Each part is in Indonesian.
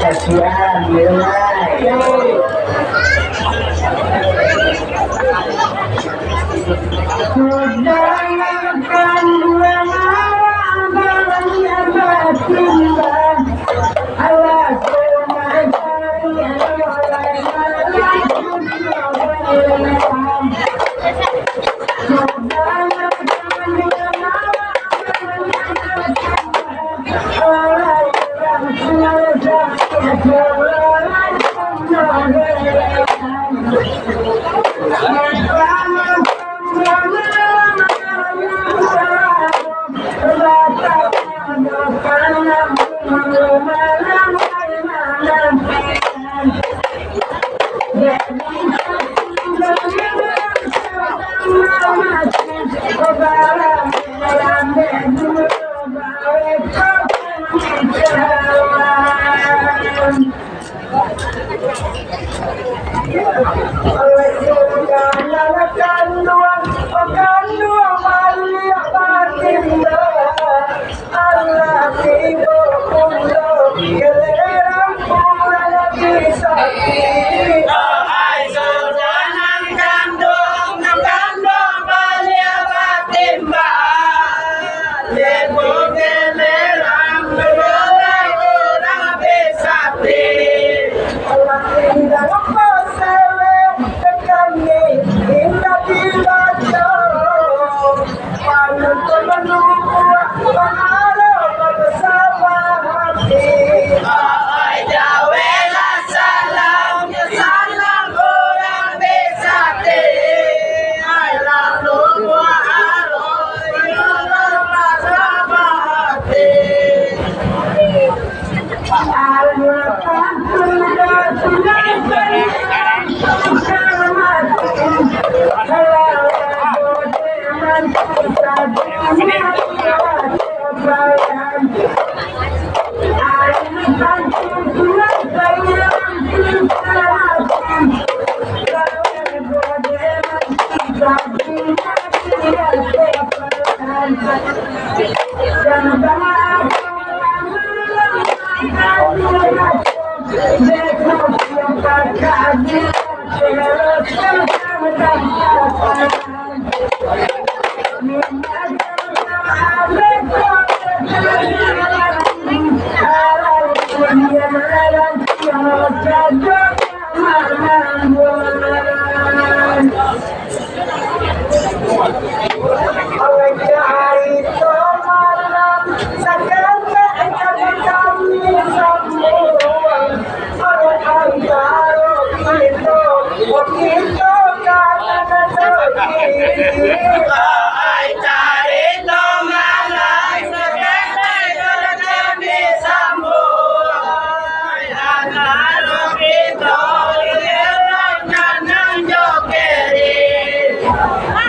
Kasihan, mulai. Jangankan dua malam dalam yang bertimbang, Allah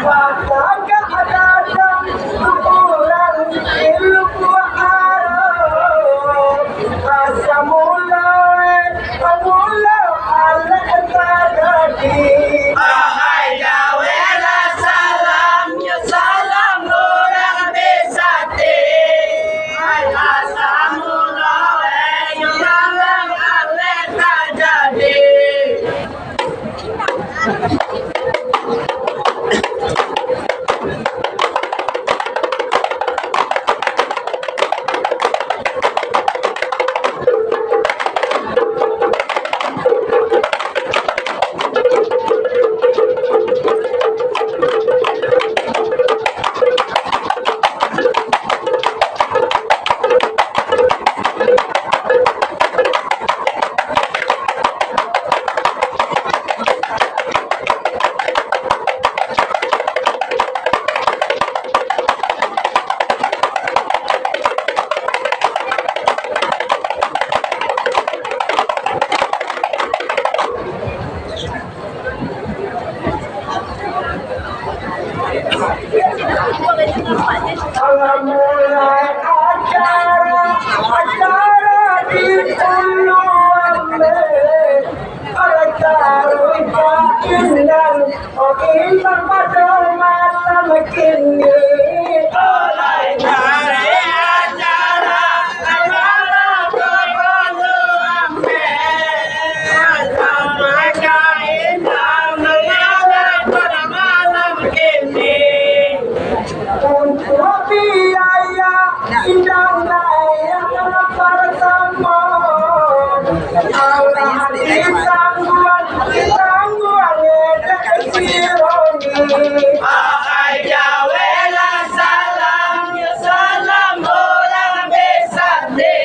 Wow. Allah mulai acara di uluannya taruh indah oh indah pada malam kini oleh acara untuk biaya indah yang pertama Allah ditangguan sironi ayawela salam ya salam orang besade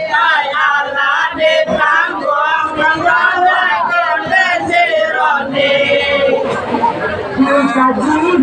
ay Allah ditangguan sironi jika di dunia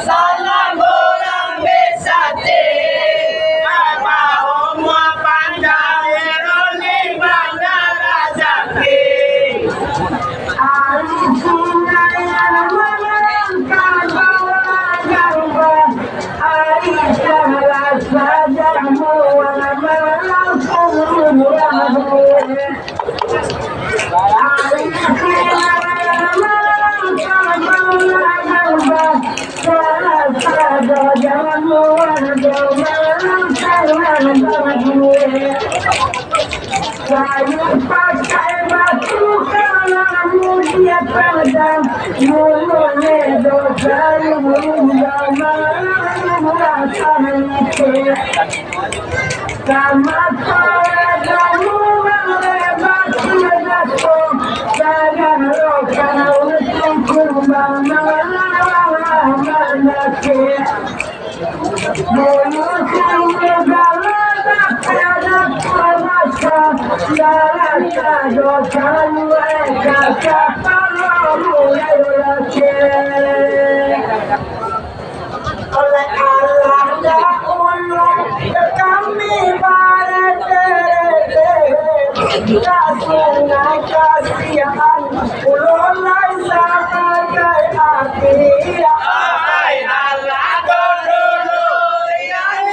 Salam orang besate, mau pandai roni mana razaki. Oleh Allah dahulu kami sungai kasihan ululai sebagai api. Oleh Allah dahulu yang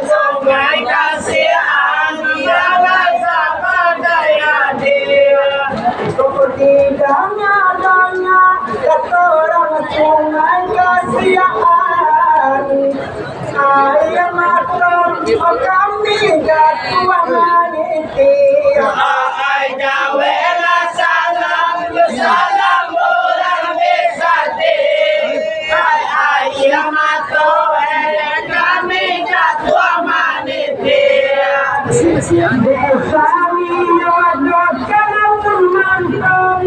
sungai kasihan ululai sebagai api. Kemudiannya orang sungai kasihan air mata kami jatuh manitia. Ai jawela salam salam orang besate. Air mata kami jatuh manitia. Bersami jodoh kalau mantau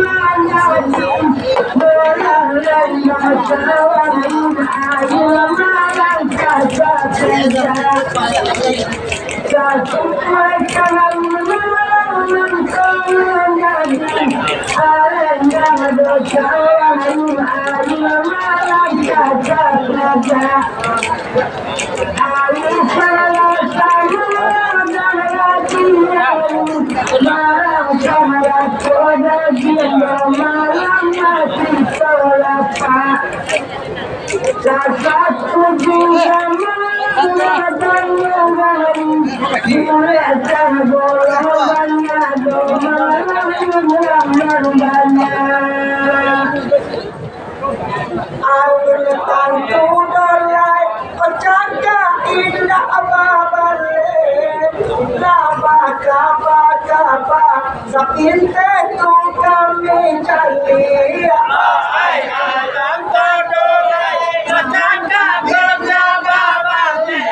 Sapinte tu kami cari. Ai alam todolai jaga kerja babale.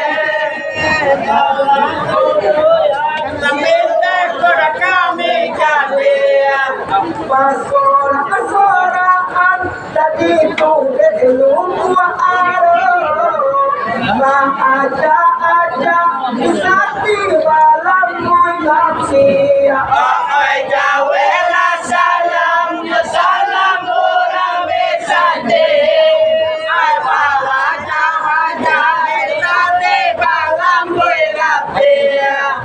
Sapinte tu kami cari. Pasoran jadi tu belum aro. Bang aja isati balam munafsi. Jawela salam salam orang besate. Ai bawa jawa jai sate balam berapia.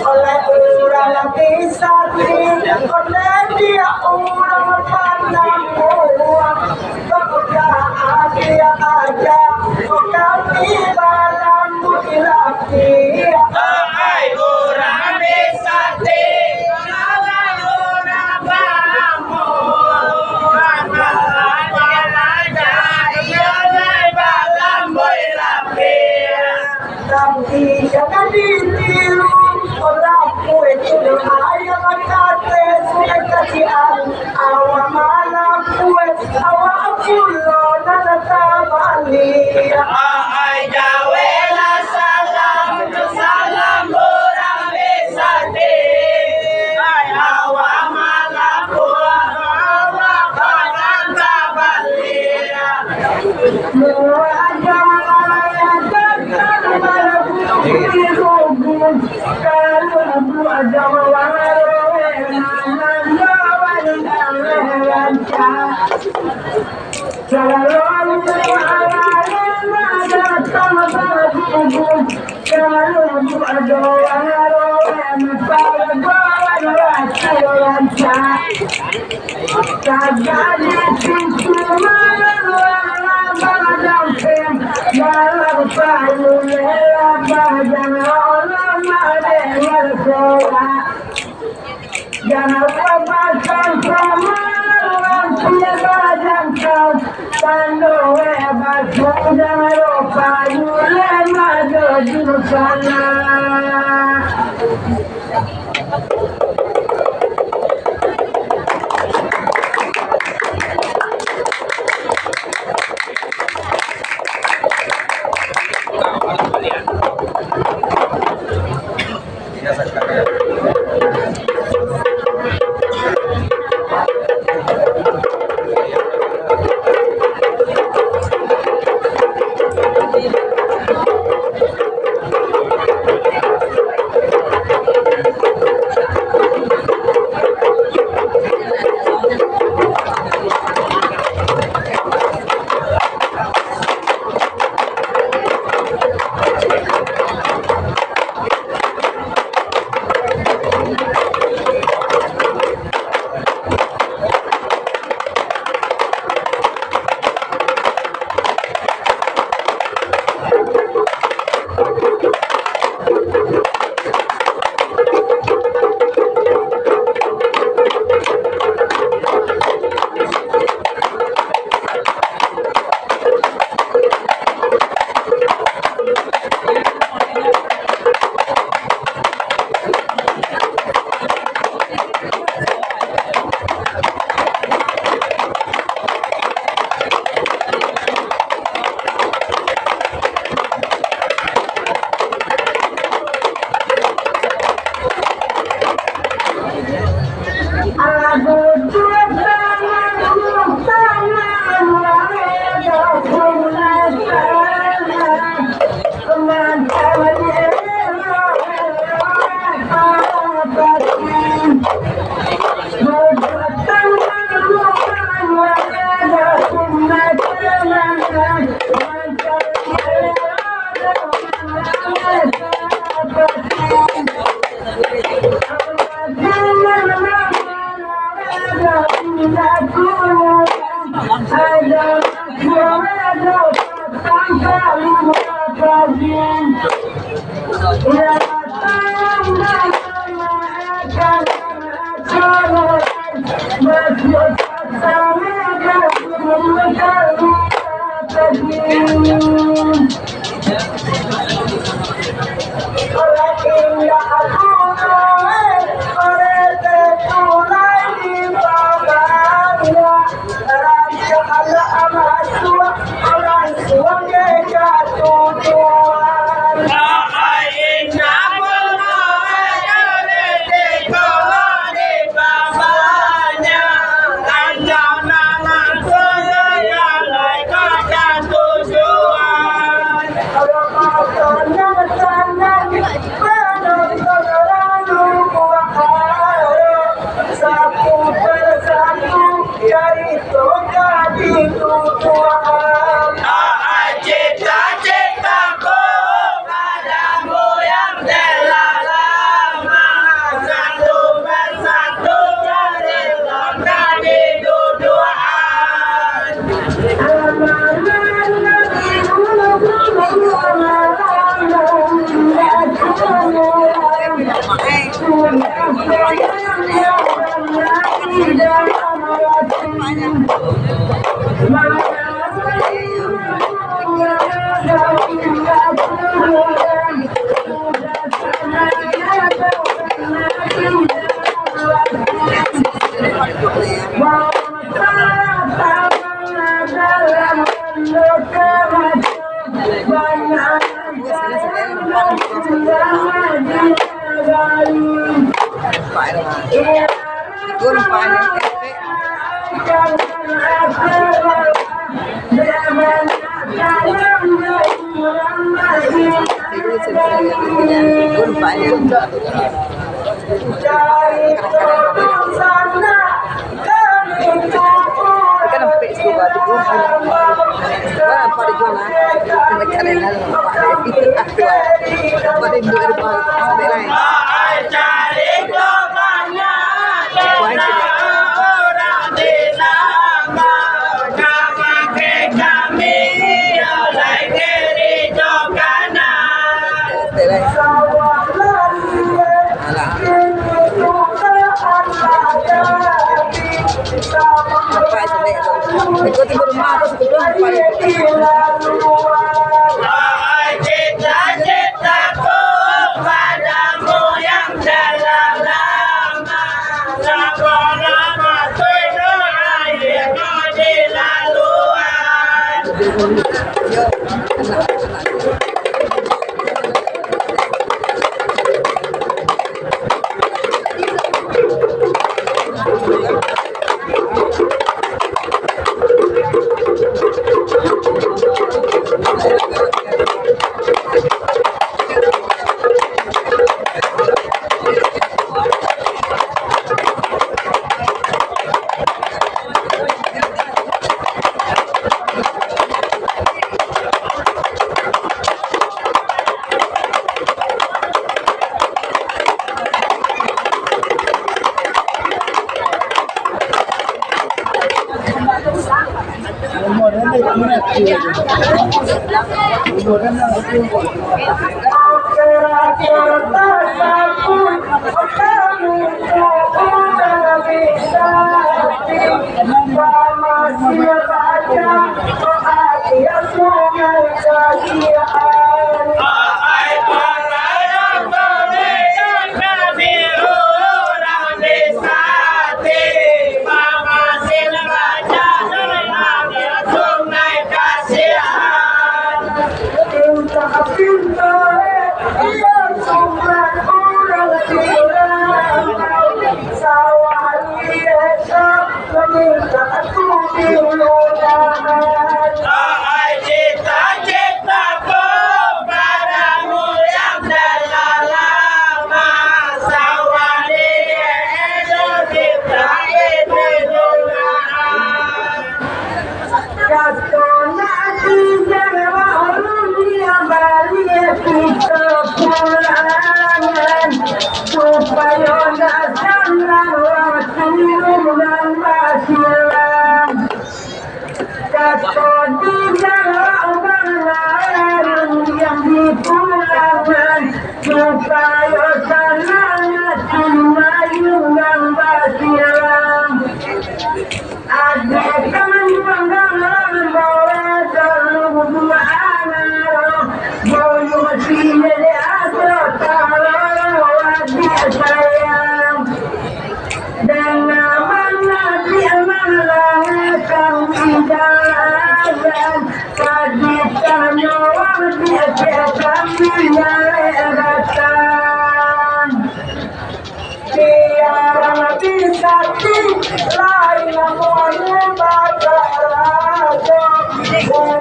Oleh urang pisatri, oleh dia urang pandang buang, kemudian dia aja, kami balang laki. Hai urang pisatri, oleh urang pandang buang, tapi jangan ditiru orang kue itu ayam kate sungai kasihan awam malam kue awam pulau nana tabali ay jawela salam salam orang besade ay awam malam kue awam malam tabali jangan lepaskan samaran tiada kau pandu hebat jangan lupa yule madu di sana. Cita-citaku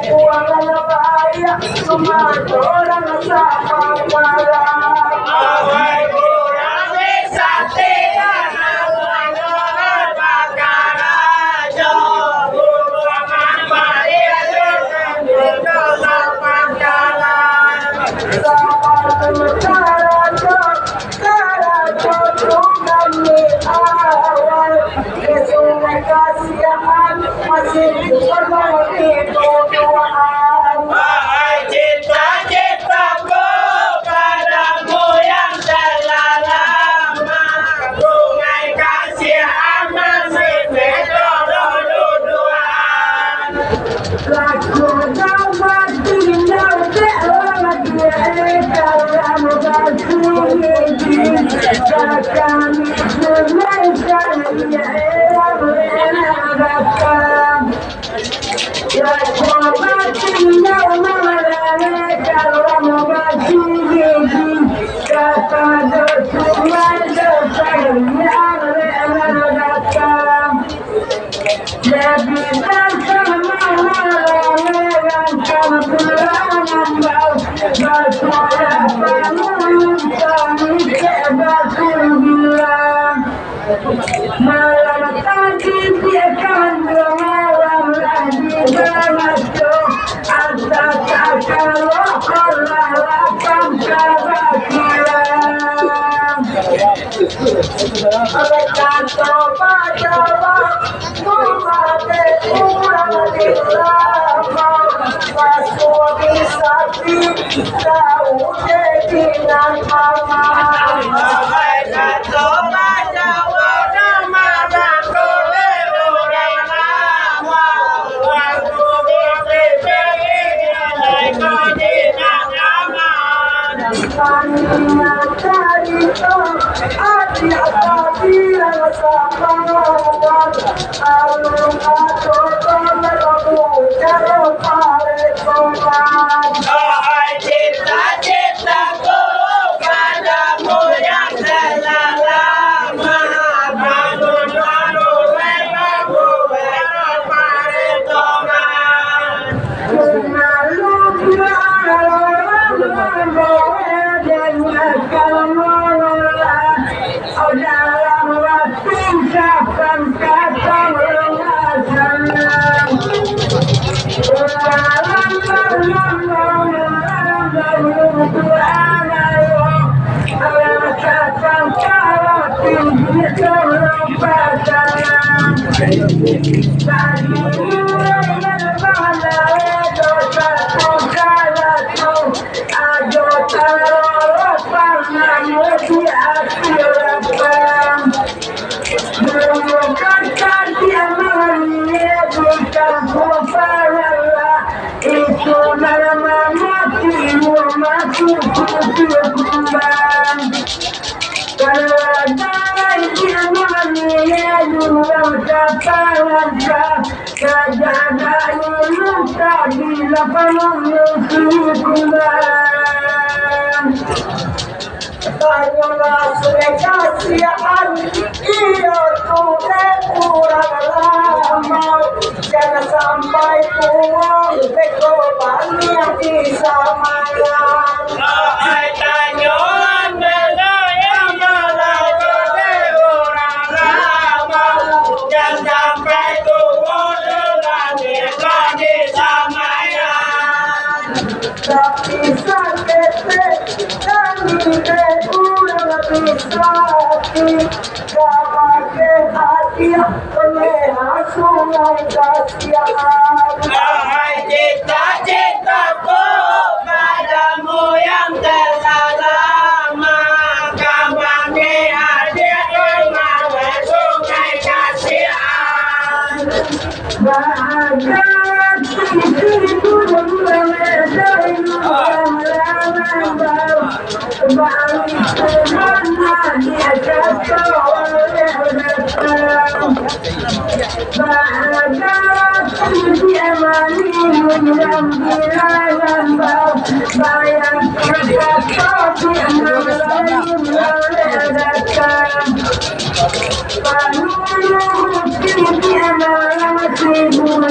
buang bahaya semua orang sama malam. Awai kurang bisa tidak orang bakara jo buang bahaya dengan dosa pangkalan. Sama cara jo tungan ni awal kesungai kasihan masih bersama itu Tuhan. Wahai cita-citaku padamu yang telah lama, sungai kasihan masih berjodoh Tuhan. Laku dapat tinggal selamat dalam kasih takkan selesai menyenangkan. Laku tinggal dalam kasih kata sungai dosa yang menyenangkan. Lebih bersama mengangkat pulangan bau bersuara kami kebasul bilang malam tadi biarkan malam lagi bermasuk asal kalau koralakan kebakiran mereka coba memate kurang dilama masuk bisa tahu dengan aman. Mereka coba jawab nama boleh orang lama waktu berpikir dengan aman. Tanya cari hati apabila sahabat alung atau melaku jauh pare sopan. Wahai cita-citaku padamu yang telah lama, bangun lalu lebaku pare sopan. Menalu dengan kamulah dalam waktu kapan kata mengasanam. Itu nama matimu masuk kembang. Kalau ada yang menyedulkan kepala kejaga luka bila penuh kembang. Tanyalah kasihan ia sudah kurang lama. Jangan sampai pulang bekoban yang bisa malam. Hai tanyalah bela yang malah orang lama. Jangan sampai pulang dengan bisa malam. Tapi sakit dan kurang lebih sakit. Pakai hati oleh sungai kasihan. Wahai cita-citaku padamu yang telah lama, kawannya adik oleh sungai kasihan. Bahagia itu dari balik kemana dia jatuh oleh datang. Bahagia dia manis dan bilangan bau. Bayang jatuh dia malam oleh datang. Panuh dia malam sibuk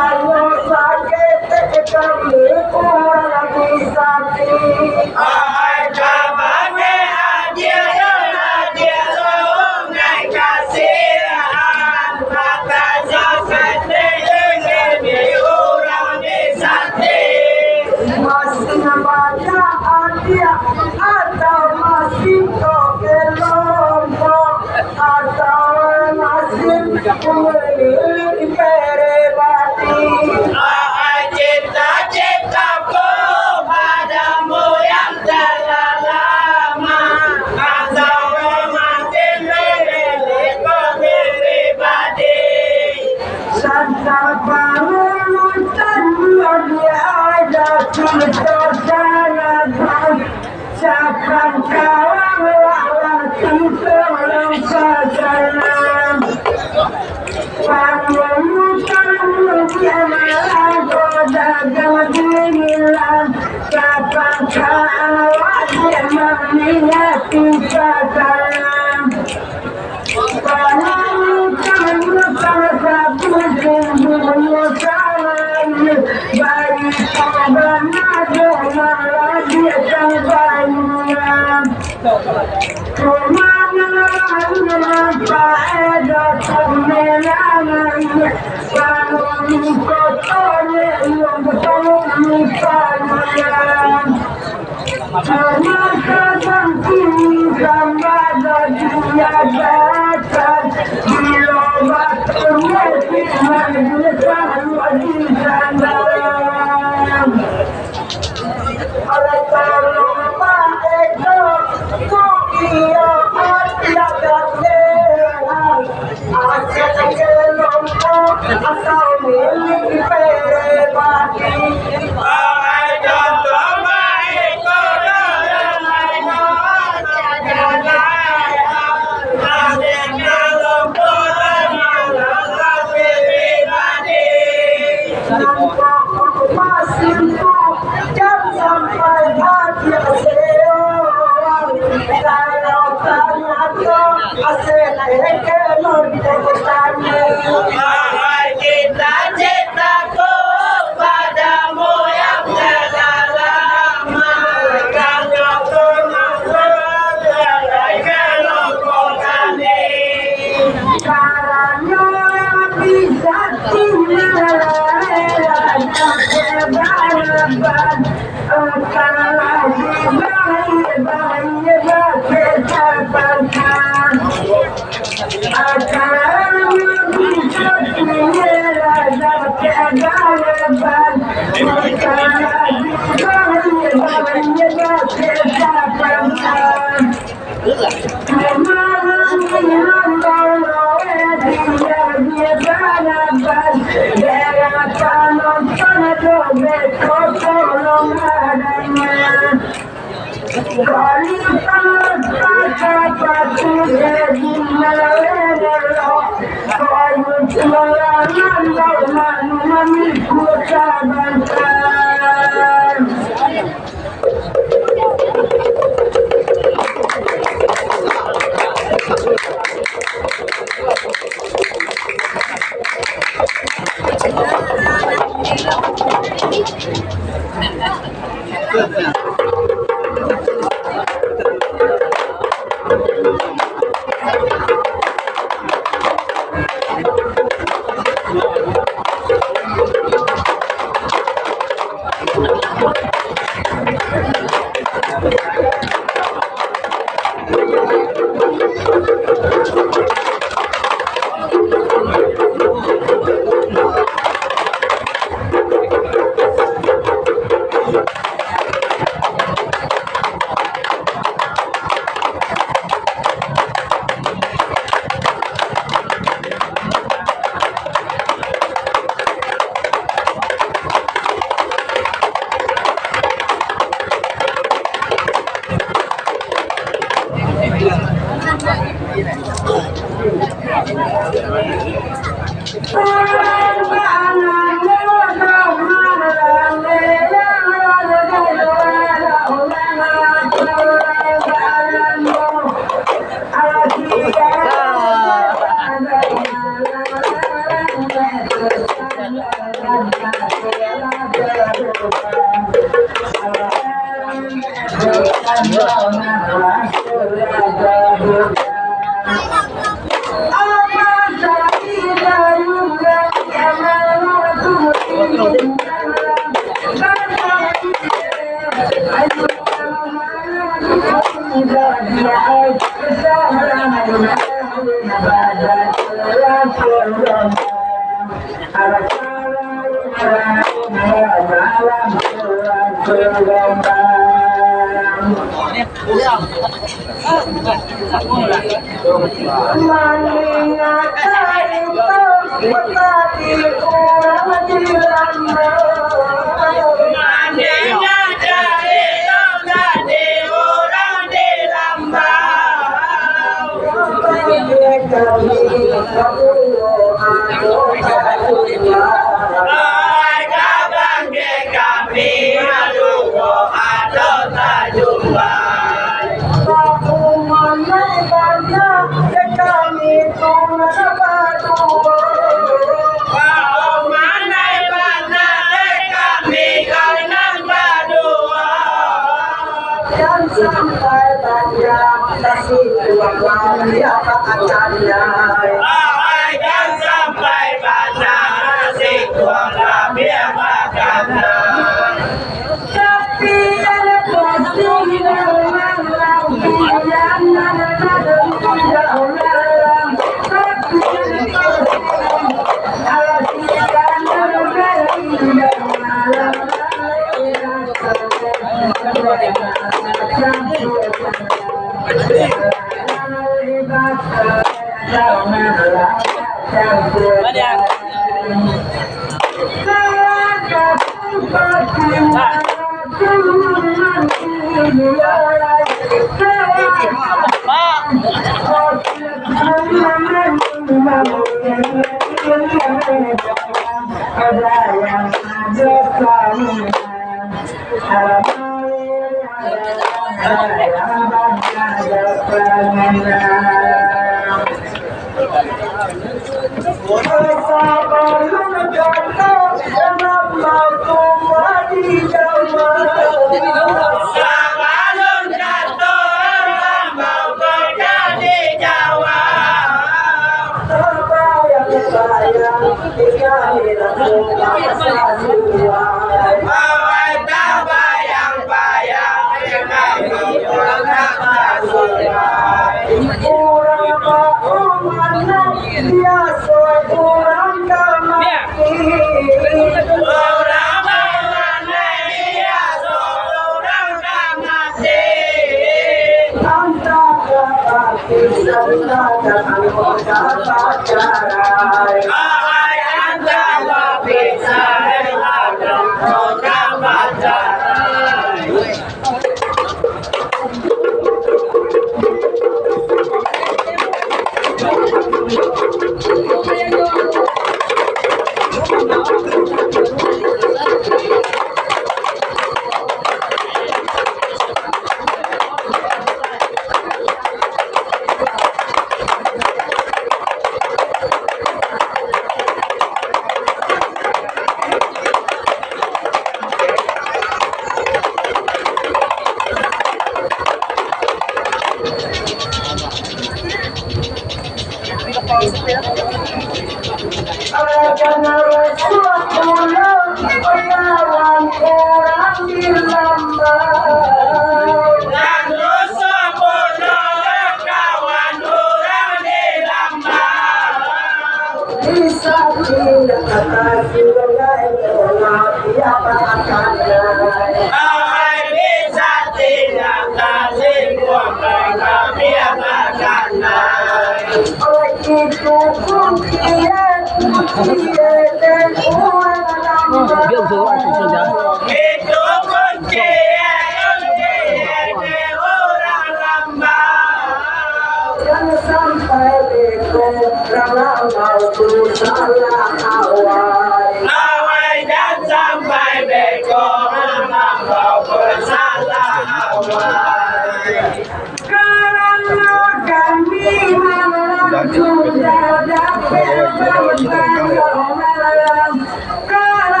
Karena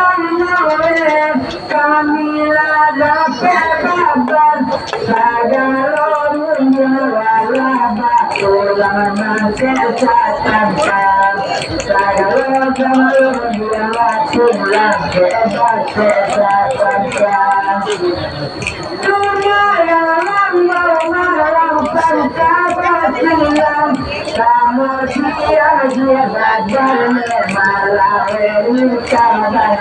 pulang kesehatan saya kalau dia pulang kesehatan dunia yang malam pangkatan kamu dia badan malam ini kabar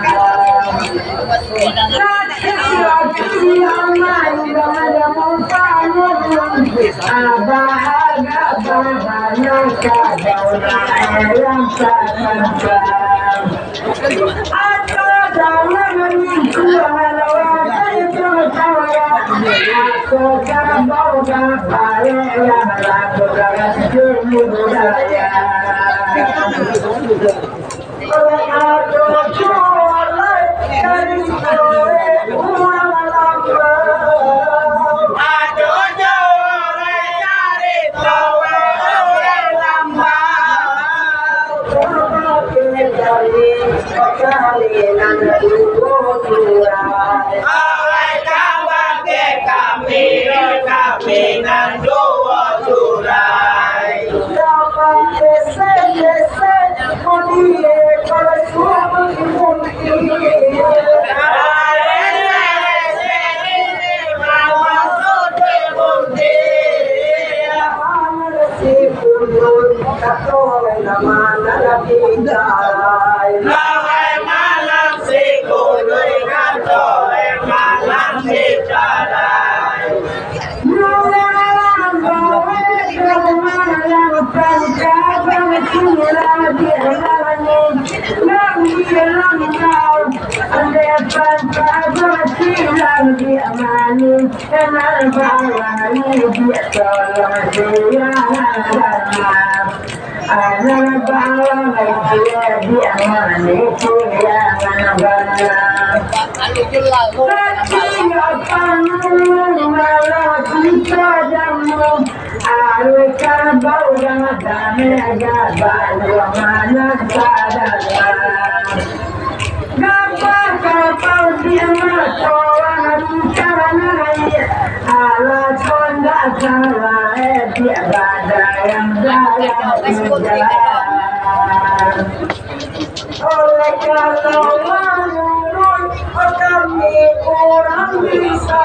oleh orang bisa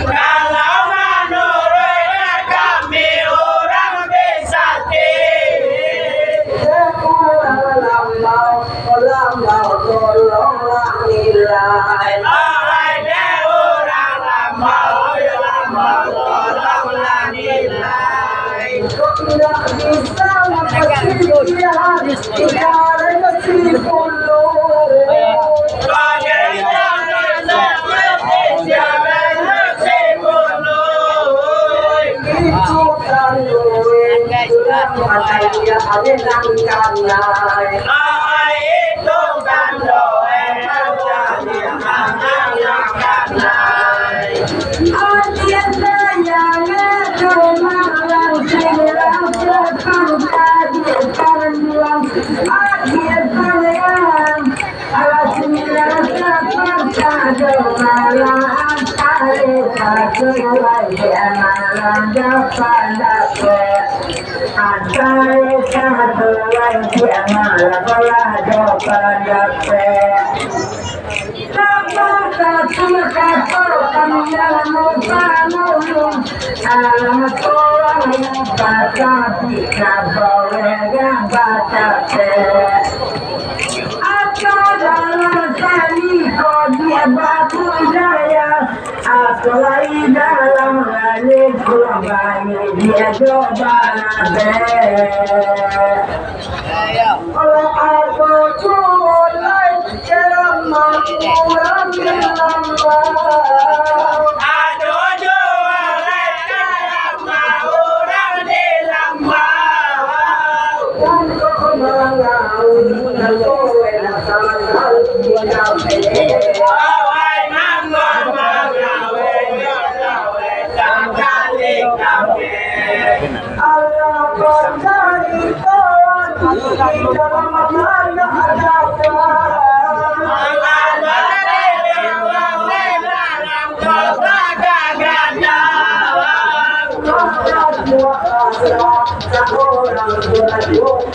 kalau menurut kami orang bisa lama tolonglah nilai orang lama tolonglah nilai tidak bisa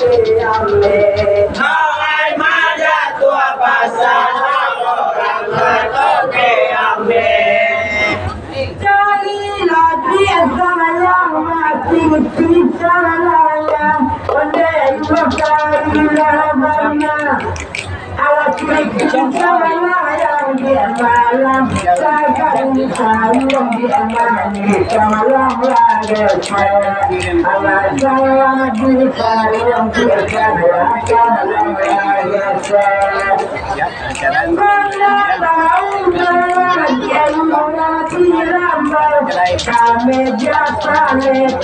Hai maja tua pasal orang bertoke ambe. Cari lagi sama yang mati sama yang pandai berkari lamanya. Alat sama yang dia malam sagam sayang dia mani malam lagi alat sama di sayang dia malam lagi kami jasa yang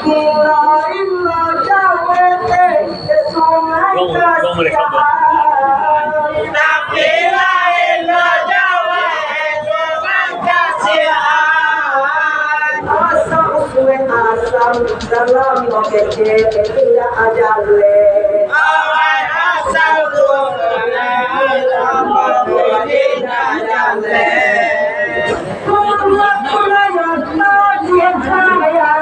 Aku salam oke tidak ajale Awai asal turunnya Allah tidak jale. Pulang pulang dia saya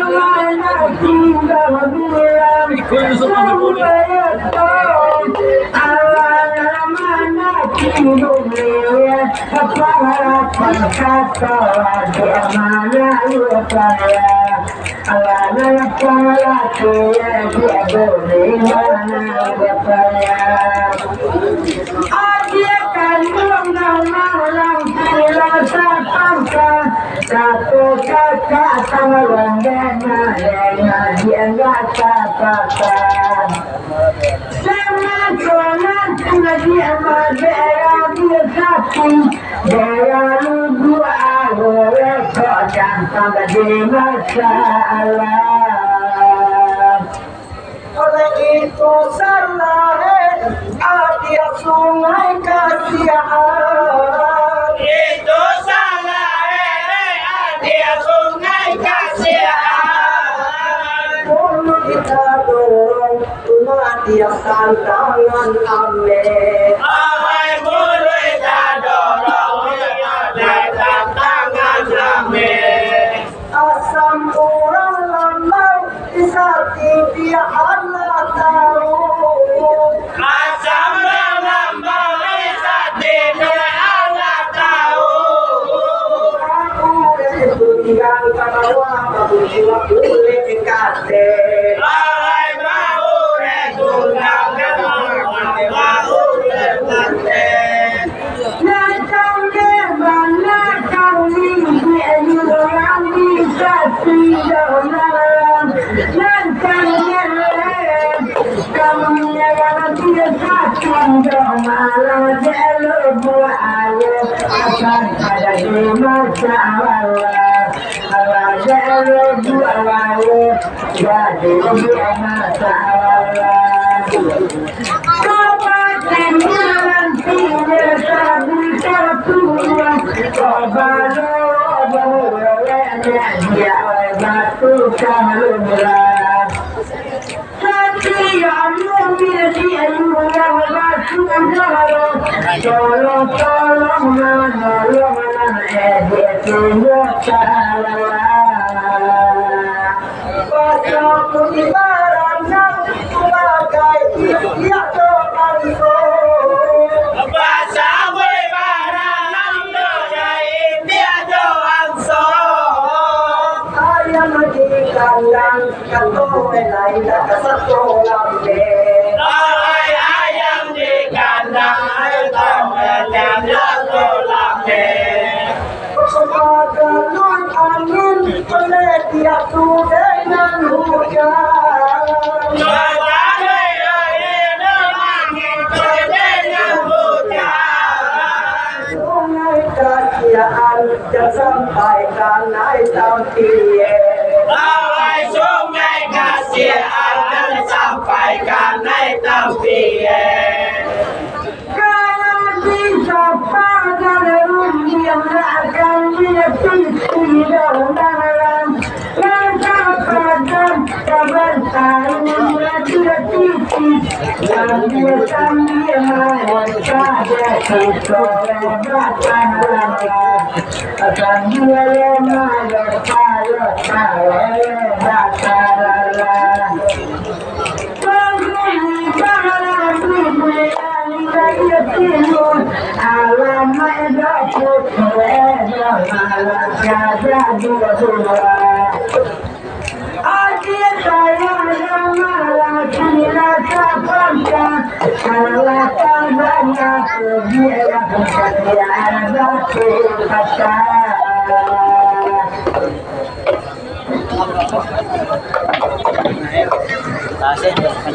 lelana tinggal bilang saya tahu awal mana hidupnya apa kata dia mana saya awalnya kala dia boleh mana saya dia kan orang rasa pangka satu kakak tolong dia nggak apa-apa sama konan sama dia madera dia satu dia lugu awal kok jangan di masalah oleh itu salah dia sungai kasihan Itu salah dia sungai kasihan. dulu kita dorong cuma dia tantangan amin Awai mulu kita dorong ada tangan rame. asam orang lemah bisa dia Allah tahu Asam lambang bisa tidak Allah tahu. aku itu tinggal katawa aku jiwa boleh kate Awai mau retundang mau retundang. Bahasa boleh barang dari India doang so. ayam di kandang kantoy lain satu lambe Awai ayam di kandang ayam lalu lambe. kepada nun angin oleh dia dengan hujan sungai kasihan dan sampaikan naik tampiye Awai sungai kasihan dan sampaikan naik tampiye. kalau bisa pada yang akan dia pilih dalam rasa padam kabar tanya dia titi yang dia sambil saja sesuai batang akan dia lemah Tasik.